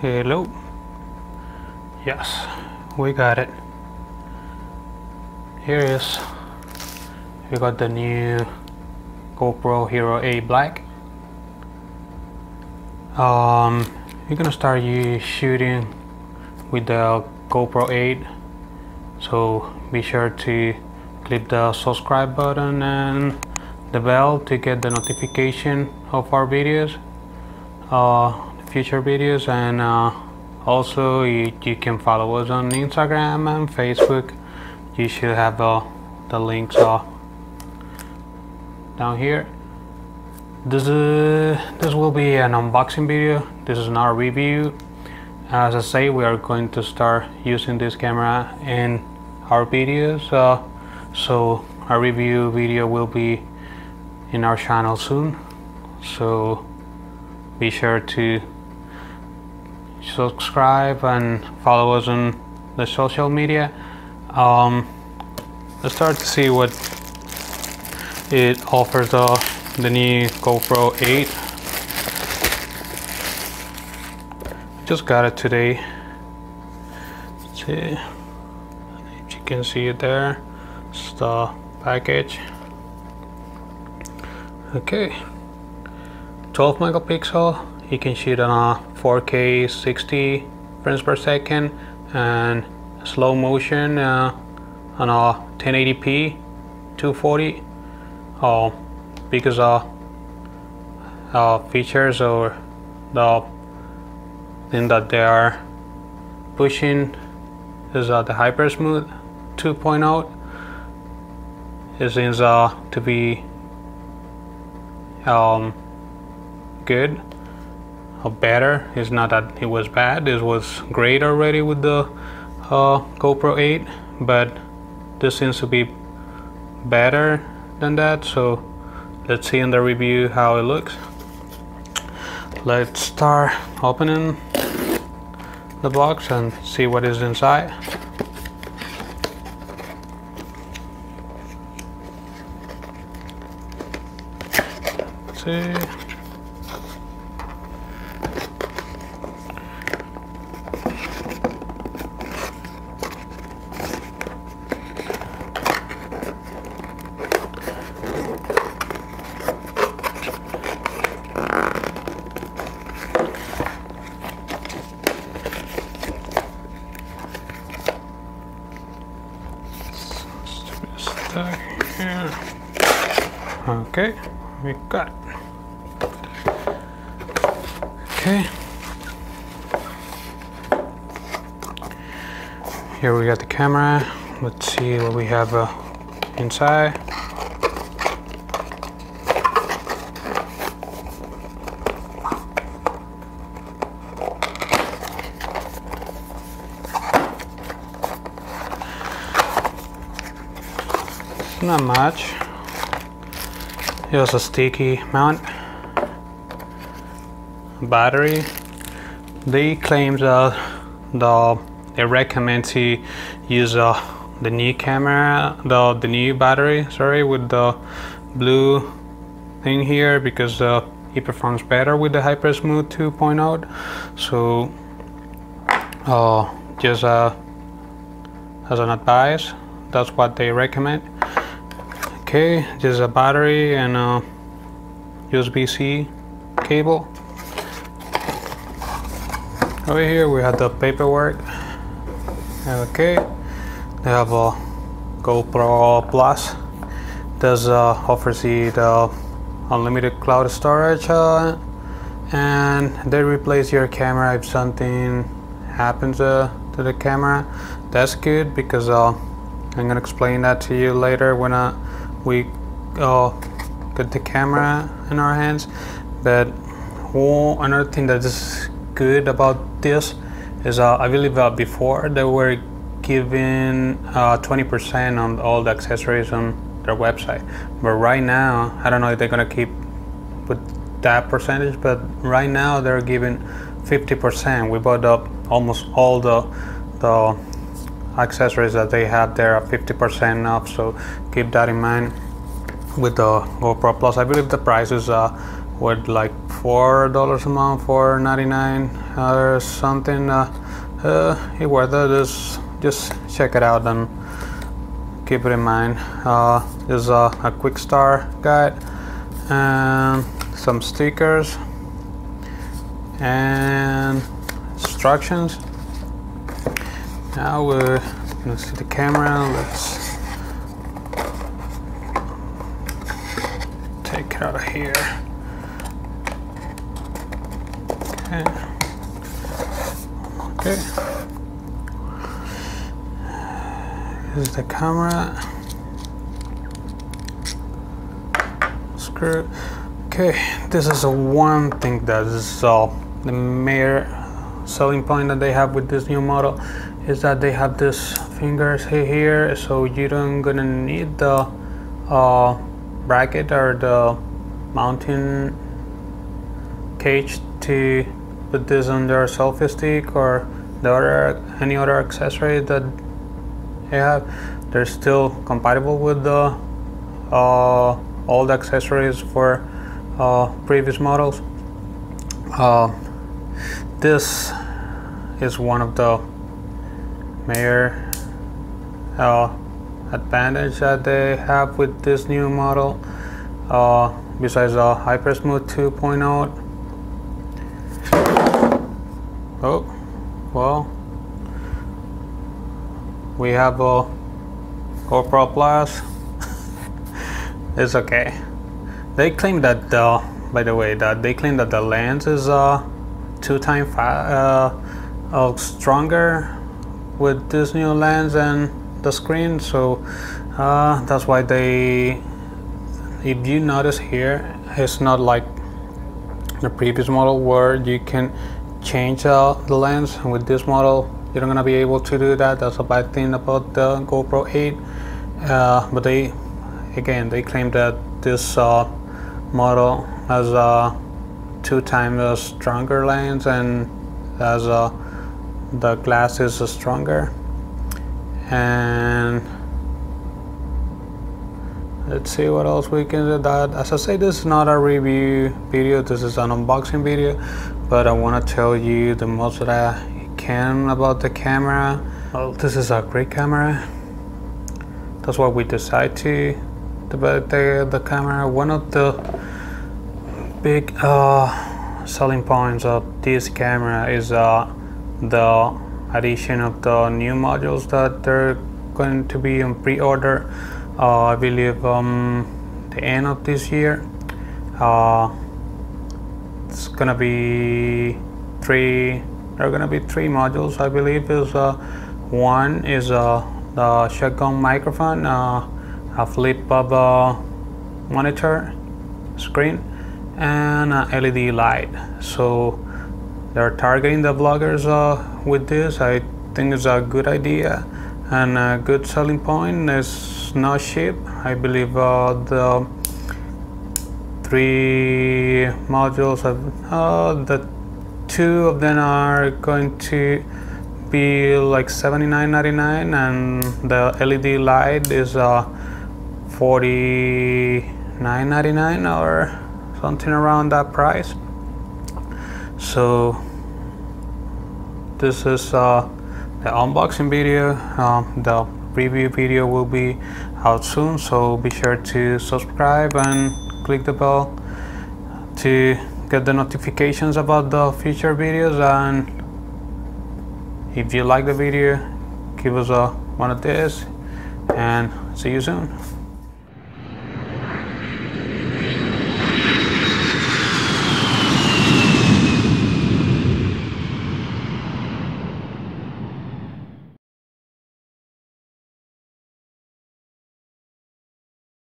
Hello. Yes, we got it. Here is. We got the new GoPro Hero 8 Black. You're gonna start shooting with the GoPro 8, so be sure to click the subscribe button and the bell to get the notification of our videos, future videos, and also you can follow us on Instagram and Facebook. You should have the links down here. This will be an unboxing video. This is not a review. As I say, we are going to start using this camera in our videos, so our review video will be in our channel soon, so be sure to subscribe and follow us on the social media. Let's start to see what it offers, the new GoPro 8. Just got it today. Let's see if you can see it there. It's the package. Okay, 12 megapixel. You can shoot on a 4K 60 frames per second and slow motion on a 1080p 240. Because features or the thing that they are pushing is the hyper smooth 2.0. It seems to be good or better. It's not that it was bad, it was great already with the GoPro 8, but this seems to be better than that. So let's see in the review how it looks. Let's start opening the box and see what is inside. Let's see. Here. Okay, we got it. Okay, here we got the camera. Let's see what we have inside. Not much. Here's a sticky mount. Battery. They claim they recommend to use the new camera, the new battery. Sorry, with the blue thing here, because it performs better with the Hyper Smooth 2.0. So just as an advice, that's what they recommend. Okay, just a battery and a USB-C cable. Over here we have the paperwork. Okay, they have a GoPro Plus. This offers you the unlimited cloud storage, and they replace your camera if something happens to the camera. That's good, because I'm gonna explain that to you later when we get the camera in our hands. But another thing that is good about this is I believe before they were giving 20% on all the accessories on their website, but right now I don't know if they're gonna keep with that percentage, but right now they're giving 50%. We bought up almost all the accessories that they have there are 50% off, so keep that in mind with the GoPro Plus. I believe the prices were like $4 a month, $4.99 or something. It's worth it. Just check it out and keep it in mind. There's a quick start guide and some stickers and instructions. Now we're gonna see the camera. Let's take it out of here. Okay. Here's the camera. Screw. Okay, this is one thing that is the major selling point that they have with this new model, is that they have this fingers here, so you don't gonna need the bracket or the mounting cage to put this on their selfie stick or any other accessory that they have. They're still compatible with the all the accessories for previous models. This is one of the major advantage that they have with this new model, besides the Hyper Smooth 2.0. Oh, well, we have a GoPro Plus. It's okay. They claim that by the way, that they claim that the lens is 2 times stronger with this new lens and the screen, so that's why they, if you notice here, it's not like the previous model where you can change the lens. With this model you're not gonna be able to do that. That's a bad thing about the GoPro 8, but they claim that this model has a 2 times stronger lens and as the glass is stronger. And let's see what else we can do. That, as I say, this is not a review video, this is an unboxing video, but I want to tell you the most that I can about the camera. Well, this is a great camera. That's why we decided to develop the camera. One of the big selling points of this camera is the addition of the new modules that they're going to be on pre-order. I believe the end of this year. It's gonna be three. There are gonna be 3 modules. I believe is one is the shotgun microphone, a flip-up monitor screen, and an LED light. So they're targeting the vloggers with this. I think it's a good idea and a good selling point. It's not cheap. I believe the 3 modules, the 2 of them are going to be like $79.99, and the LED light is $49.99 or something around that price. So this is the unboxing video. The review video will be out soon, so be sure to subscribe and click the bell to get the notifications about the future videos. And if you like the video, give us one of this, and see you soon.